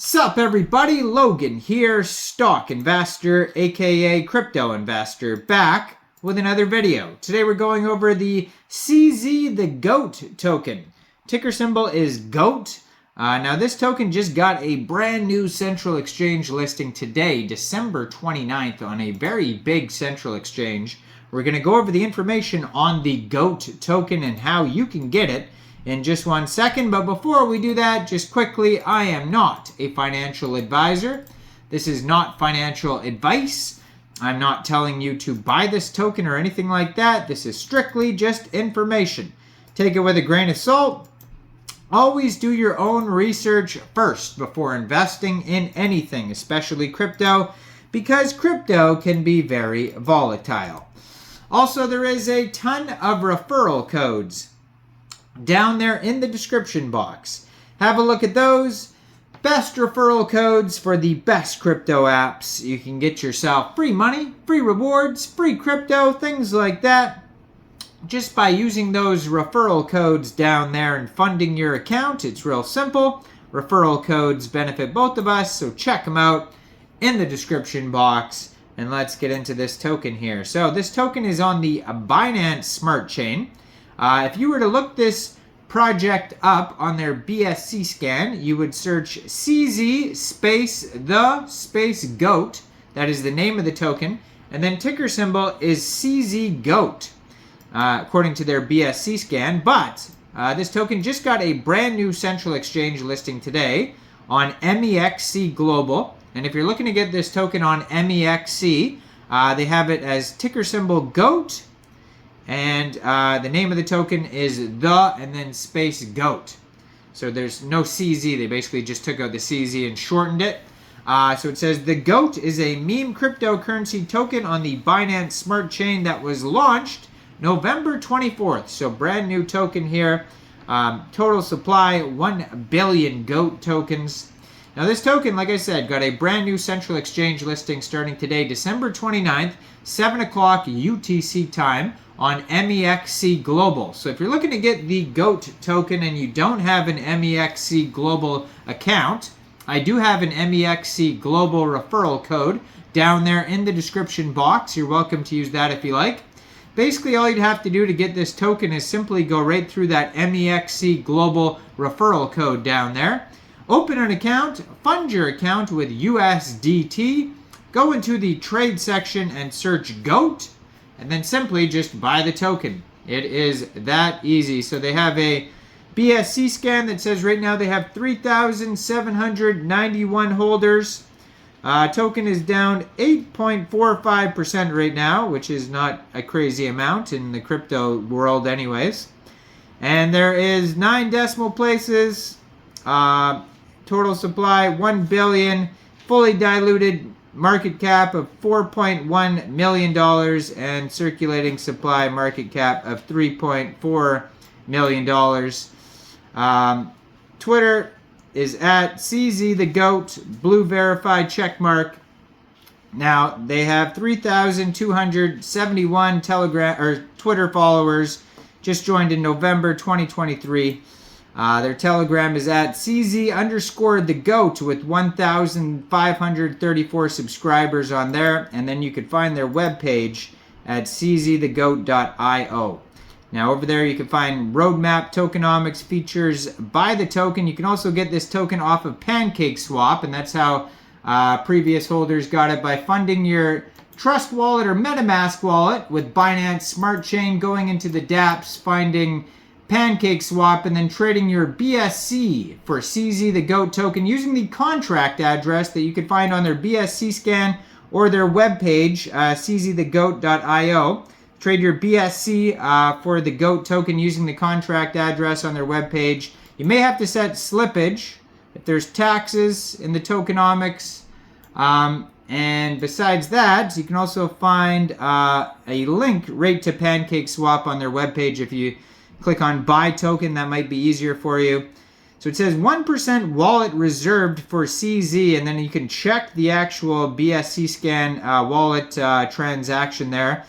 Sup everybody, Logan here, stock investor, aka crypto investor, back with another video. Today we're going over the CZ, the GOAT token. Ticker symbol is GOAT. Now this token just got a brand new central exchange listing today, December 29th, on a very big central exchange. We're going to go over the information on the GOAT token and how you can get it in just 1 second. But before we do that, just quickly, I am not a financial advisor. This is not financial advice. I'm not telling you to buy this token or anything like that. This is strictly just information. Take it with a grain of salt. Always do your own research first before investing in anything, especially crypto, because crypto can be very volatile. Also, there is a ton of referral codes down there in the description box. Have a look at those. Best referral codes for the best crypto apps. You can get yourself free money, free rewards, free crypto, things like that, just by using those referral codes down there and funding your account. It's real simple. Referral codes benefit both of us, so check them out in the description box. And let's get into this token here. So this token is on the Binance Smart Chain. If you were to look this project up on their BSC scan, you would search CZ space GOAT. That is the name of the token. And then ticker symbol is CZ GOAT, according to their BSC scan. But this token just got a brand new central exchange listing today on Mexc Global. And if you're looking to get this token on Mexc, they have it as ticker symbol GOAT. And the name of the token is and then space GOAT. So there's no CZ. They basically just took out the CZ and shortened it. So it says the GOAT is a meme cryptocurrency token on the Binance Smart Chain that was launched November 24th. So brand new token here. Total supply 1 billion GOAT tokens. Now this token, like I said, got a brand new central exchange listing starting today, December 29th, 7 o'clock UTC time on Mexc Global. So if you're looking to get the GOAT token and you don't have an Mexc Global account, I do have an Mexc Global referral code down there in the description box. You're welcome to use that if you like. Basically, all you'd have to do to get this token is simply go right through that Mexc Global referral code down there. Open an account, fund your account with USDT, go into the trade section and search GOAT, and then simply just buy the token. It is that easy. So they have a BSC scan that says right now they have 3,791 holders. Token is down 8.45% right now, which is not a crazy amount in the crypto world anyways. And there is 9 decimal places. Total supply 1 billion, fully diluted market cap of $4.1 million, and circulating supply market cap of $3.4 million. Twitter is at CZ the GOAT, blue verified check mark. Now they have 3,271 Telegram or Twitter followers, just joined in November 2023. Their Telegram is at CZ_ the GOAT with 1,534 subscribers on there. And then you could find their webpage at czthegoat.io. Now over there you can find roadmap, tokenomics, features, buy the token. You can also get this token off of PancakeSwap, and that's how previous holders got it, by funding your Trust wallet or MetaMask wallet with Binance Smart Chain, going into the dApps, finding PancakeSwap, and then trading your BSC for CZ the GOAT token using the contract address that you can find on their BSC scan or their webpage, czthegoat.io. Trade your BSC for the GOAT token using the contract address on their webpage. You may have to set slippage if there's taxes in the tokenomics. And besides that, you can also find a link right to PancakeSwap on their webpage. If you click on buy token, that might be easier for you. So it says 1% wallet reserved for CZ, and then you can check the actual BSC scan wallet transaction there.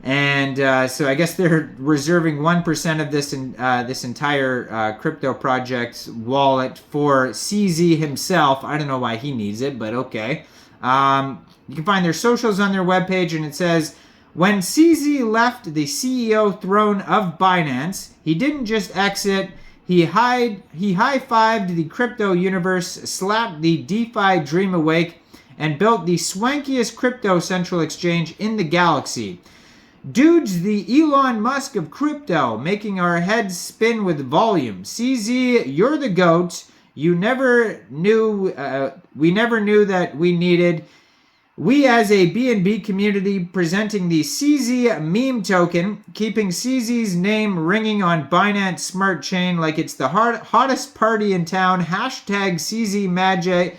And so I guess they're reserving 1% of this this entire crypto project's wallet for CZ himself. I don't know why he needs it, but okay. You can find their socials on their webpage, and it says, when CZ left the CEO throne of Binance, he didn't just exit. He high-fived the crypto universe, slapped the DeFi dream awake, and built the swankiest crypto central exchange in the galaxy. Dude's the Elon Musk of crypto, making our heads spin with volume. CZ, you're the GOAT. You never knew, we never knew that we needed. We as a BNB community presenting the CZ meme token, keeping CZ's name ringing on Binance Smart Chain like it's the hottest party in town. Hashtag CZ magic,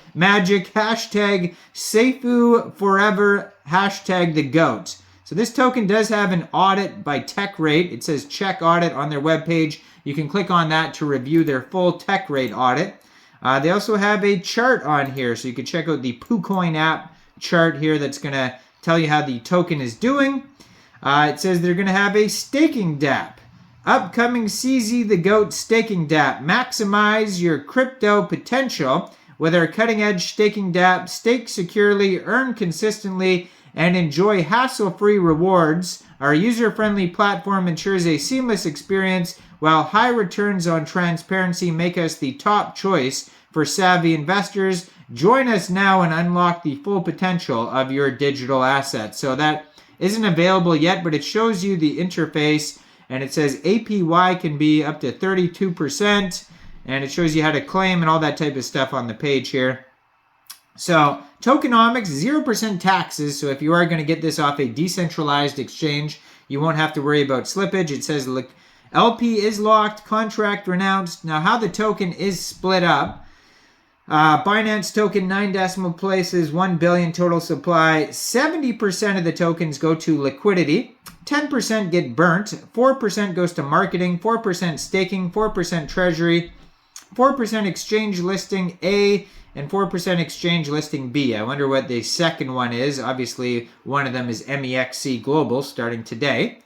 hashtag Seifu forever, hashtag the GOAT. So this token does have an audit by tech rate. It says check audit on their webpage. You can click on that to review their full tech rate audit. They also have a chart on here, so you can check out the PooCoin app chart here that's going to tell you how the token is doing. It says they're going to have a staking DApp. Upcoming CZ the GOAT staking DApp. Maximize your crypto potential with our cutting-edge staking DApp. Stake securely, earn consistently, and enjoy hassle-free rewards. Our user-friendly platform ensures a seamless experience, while high returns on transparency make us the top choice for savvy investors. Join us now and unlock the full potential of your digital assets. So that isn't available yet, but it shows you the interface, and it says APY can be up to 32%, and it shows you how to claim and all that type of stuff on the page here. So tokenomics, 0% taxes. So if you are going to get this off a decentralized exchange, you won't have to worry about slippage. It says LP is locked, contract renounced. Now how the token is split up. Binance token 9 decimal places, 1 billion total supply. 70% of the tokens go to liquidity. 10% get burnt. 4% goes to marketing. 4% staking. 4% treasury. 4% exchange listing A. And 4% exchange listing B. I wonder what the second one is. Obviously, one of them is Mexc Global starting today.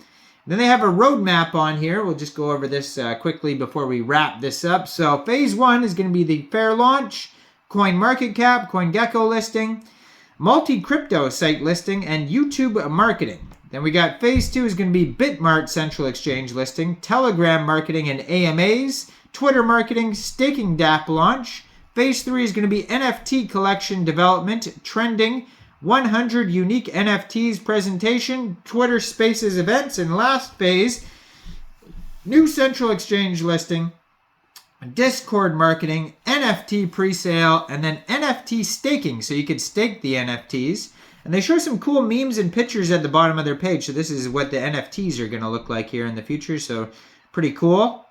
Then they have a roadmap on here. We'll just go over this quickly before we wrap this up. So phase 1 is going to be the fair launch, CoinMarketCap, CoinGecko listing, multi-crypto site listing, and YouTube marketing. Then we got phase 2 is going to be Bitmart central exchange listing, Telegram marketing and AMAs, Twitter marketing, staking DApp launch. Phase 3 is going to be NFT collection development, trending, 100 unique NFTs presentation, Twitter Spaces events, and last phase, new central exchange listing, Discord marketing, NFT presale, and then NFT staking, so you could stake the NFTs. And they show some cool memes and pictures at the bottom of their page, so this is what the NFTs are going to look like here in the future, so pretty cool.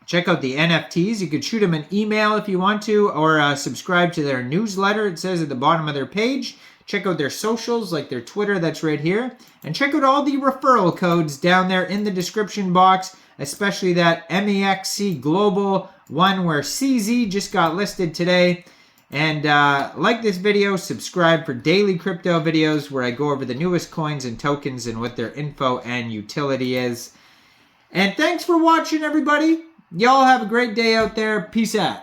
Check out the NFTs. You could shoot them an email if you want to, or subscribe to their newsletter. It says at the bottom of their page. Check out their socials, like their Twitter, that's right here. And check out all the referral codes down there in the description box, especially that Mexc Global one where CZ just got listed today. And like this video, subscribe for daily crypto videos where I go over the newest coins and tokens and what their info and utility is. And thanks for watching, everybody. Y'all have a great day out there. Peace out.